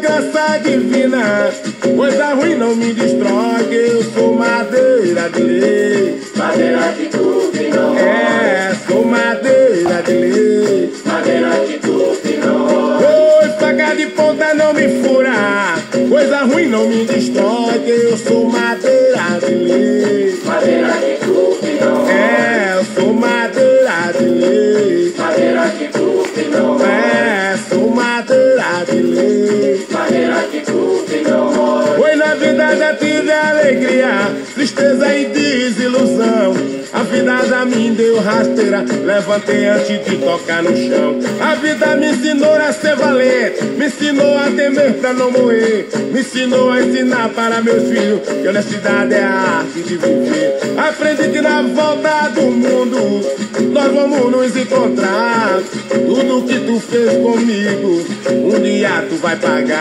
Graça divina, coisa ruim não me destrói, que eu sou madeira de lei. Madeira que tupi não. Sou madeira de lei. Madeira que tupi não. Oi, faca de ponta não me fura, coisa ruim não me destrói, que eu sou madeira de lei. Madeira que tupi não. Eu sou madeira de lei. Madeira que tupi não. Sou madeira de lei. Madeira que tupi não. Oi, na vida já tive alegria, tristeza e desilusão. A vida já me deu rasteira, levantei antes de tocar no chão. A vida me ensinou a ser valente, me ensinou a temer pra não morrer, me ensinou a ensinar para meus filhos que honestidade é a arte de viver. Aprendi que na volta do mundo nós vamos nos encontrar. Tudo que tu fez comigo, um dia tu vai pagar.